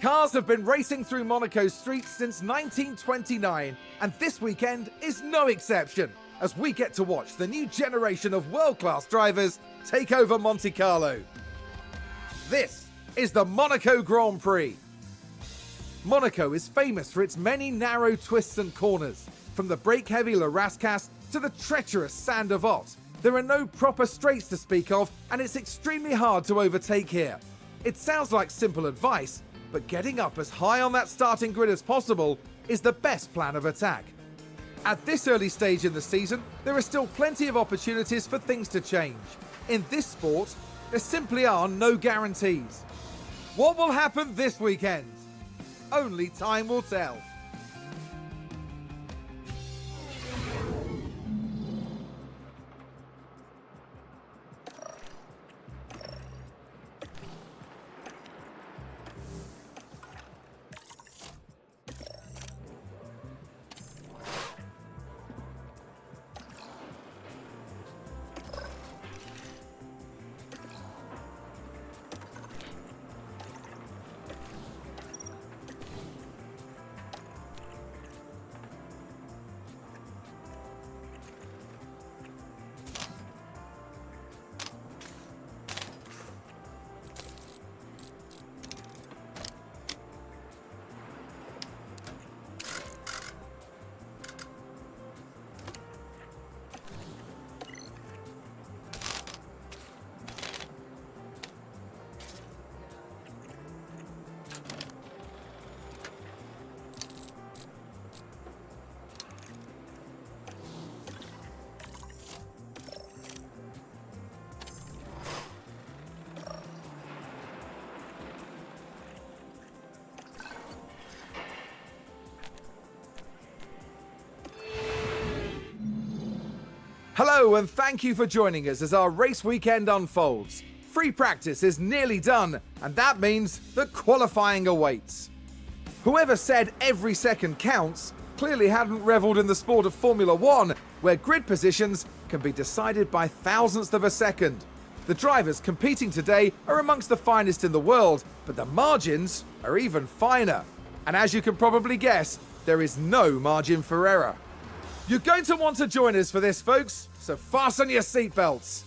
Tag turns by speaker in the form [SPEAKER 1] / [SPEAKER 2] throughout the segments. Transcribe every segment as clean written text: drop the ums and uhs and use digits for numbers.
[SPEAKER 1] Cars have been racing through Monaco's streets since 1929, and this weekend is no exception, as we get to watch the new generation of world-class drivers take over Monte Carlo. This is the Monaco Grand Prix. Monaco is famous for its many narrow twists and corners. From the brake-heavy Le Rascasse to the treacherous Saint Devote, there are no proper straights to speak of, and it's extremely hard to overtake here. It sounds like simple advice, but getting up as high on that starting grid as possible is the best plan of attack. At this early stage in the season, there are still plenty of opportunities for things to change. In this sport, there simply are no guarantees. What will happen this weekend? Only time will tell. Hello and thank you for joining us as our race weekend unfolds. Free practice is nearly done, and that means that qualifying awaits. Whoever said every second counts clearly hadn't revelled in the sport of Formula One, where grid positions can be decided by thousandths of a second. The drivers competing today are amongst the finest in the world, but the margins are even finer. And as you can probably guess, there is no margin for error. You're going to want to join us for this, folks, so fasten your seatbelts.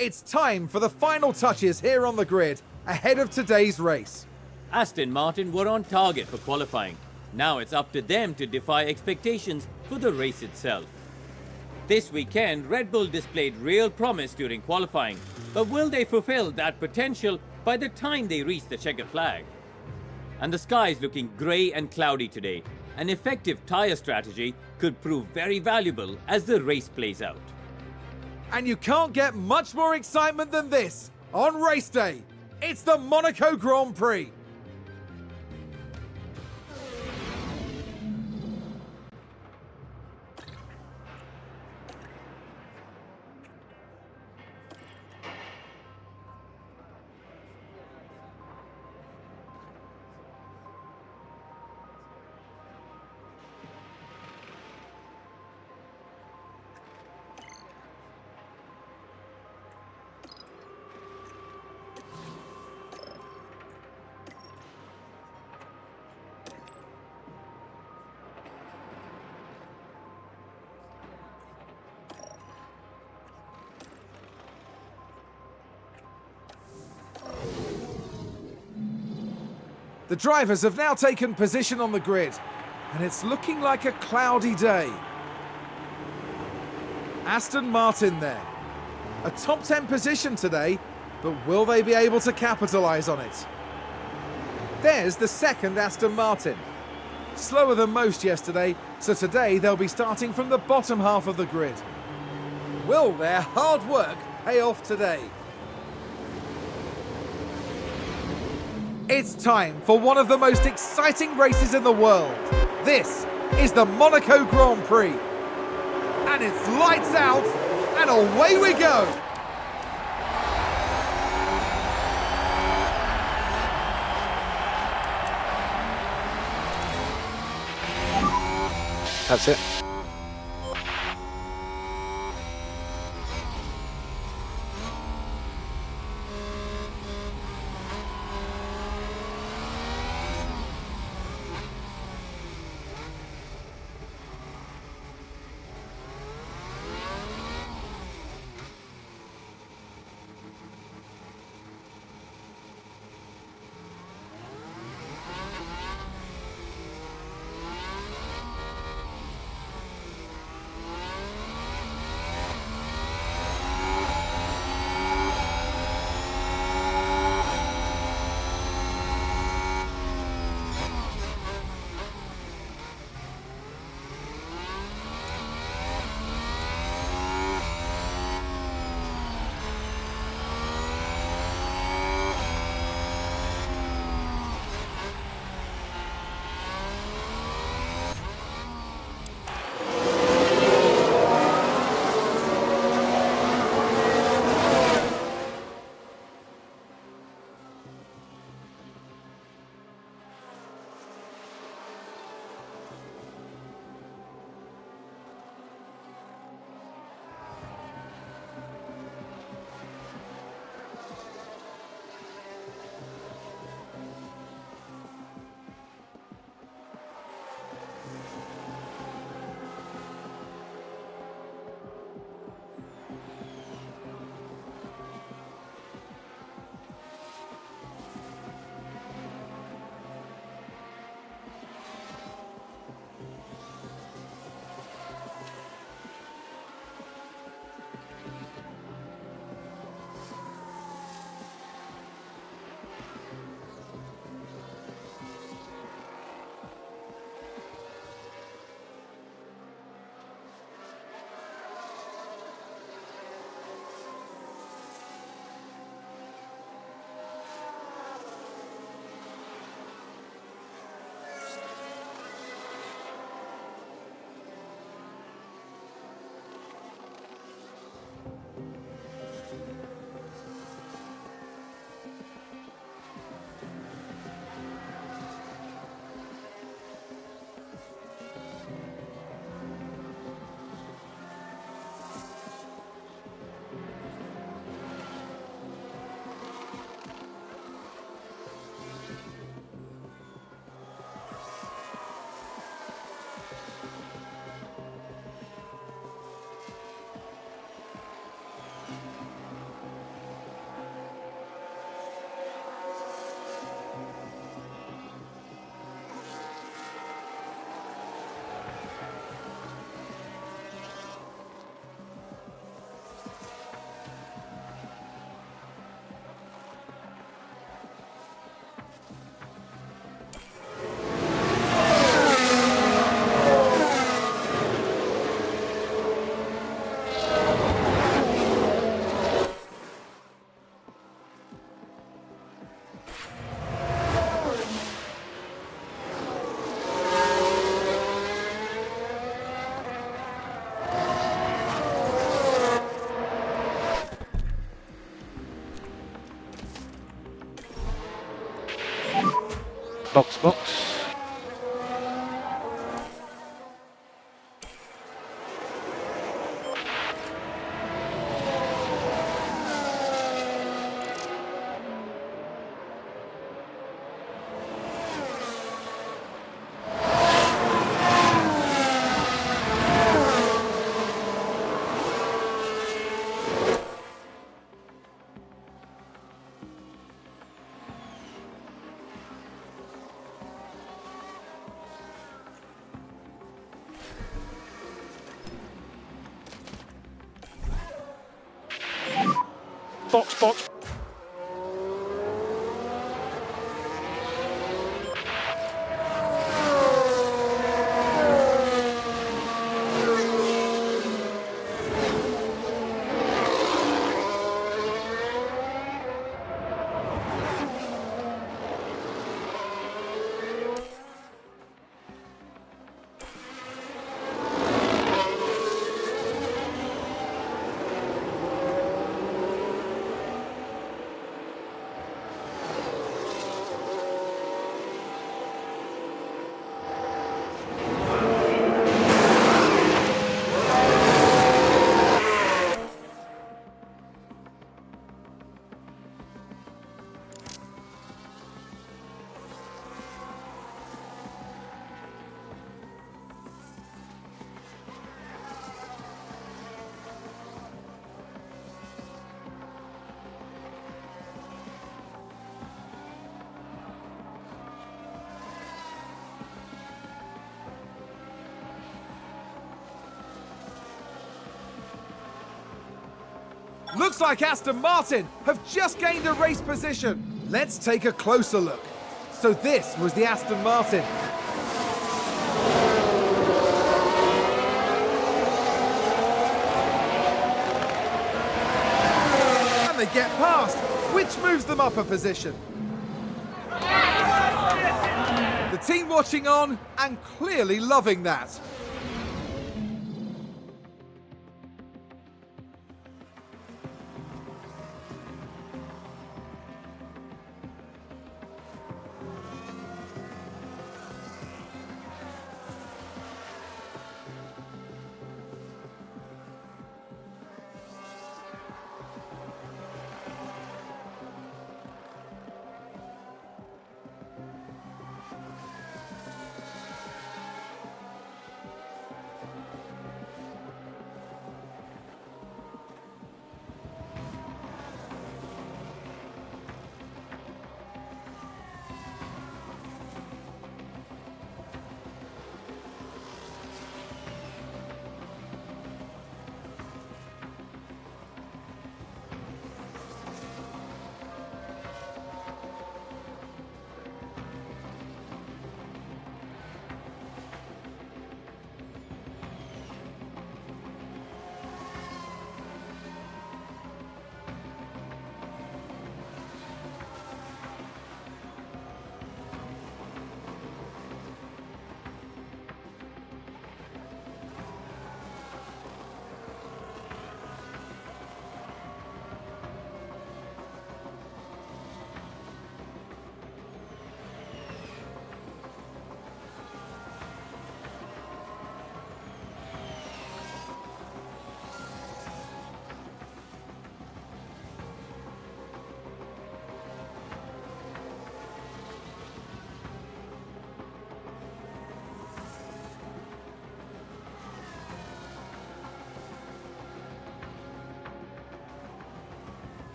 [SPEAKER 1] It's time for the final touches here on the grid ahead of today's race.
[SPEAKER 2] Aston Martin were on target for qualifying. Now it's up to them to defy expectations for the race itself. This weekend, Red Bull displayed real promise during qualifying, but will they fulfill that potential by the time they reach the checkered flag? And the sky is looking grey and cloudy today. An effective tyre strategy could prove very valuable as the race plays out.
[SPEAKER 1] And you can't get much more excitement than this on race day. It's the Monaco Grand Prix. The drivers have now taken position on the grid, and it's looking like a cloudy day. Aston Martin there. A top 10 position today, but will they be able to capitalise on it? There's the second Aston Martin. Slower than most yesterday, so today they'll be starting from the bottom half of the grid. Will their hard work pay off today? It's time for one of the most exciting races in the world. This is the Monaco Grand Prix. And it's lights out, and away we go.
[SPEAKER 3] That's it. Box, box. Box, box.
[SPEAKER 1] Looks like Aston Martin have just gained a race position. Let's take a closer look. So this was the Aston Martin. And they get past, which moves them up a position. The team watching on and clearly loving that.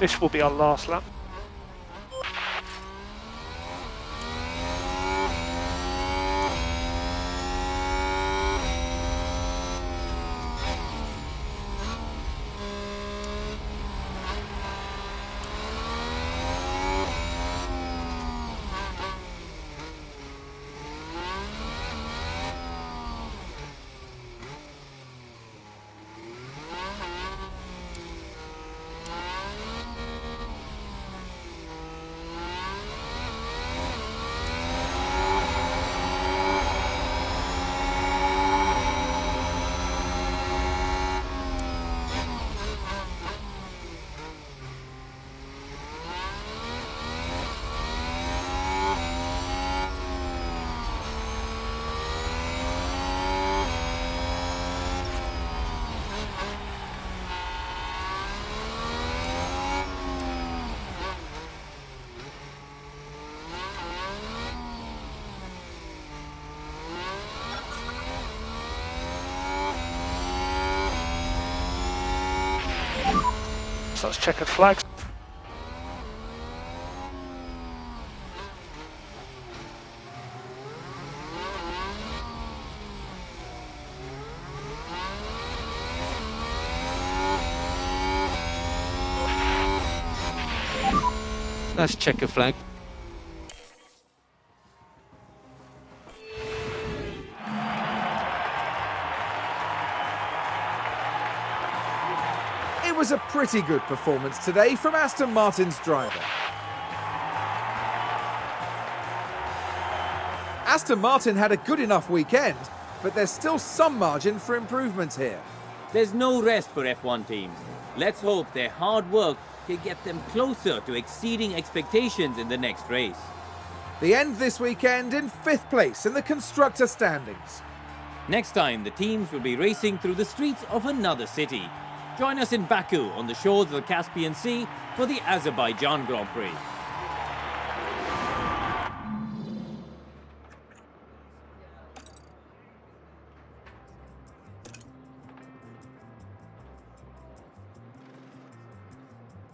[SPEAKER 3] This will be our last lap. So let's check the flags.
[SPEAKER 4] Let's check a flag.
[SPEAKER 1] It was a pretty good performance today from Aston Martin's driver. Aston Martin had a good enough weekend, but there's still some margin for improvement here.
[SPEAKER 2] There's no rest for F1 teams. Let's hope their hard work can get them closer to exceeding expectations in the next race.
[SPEAKER 1] The end this weekend in 5th place in the constructor standings.
[SPEAKER 2] Next time, the teams will be racing through the streets of another city. Join us in Baku on the shores of the Caspian Sea for the Azerbaijan Grand Prix.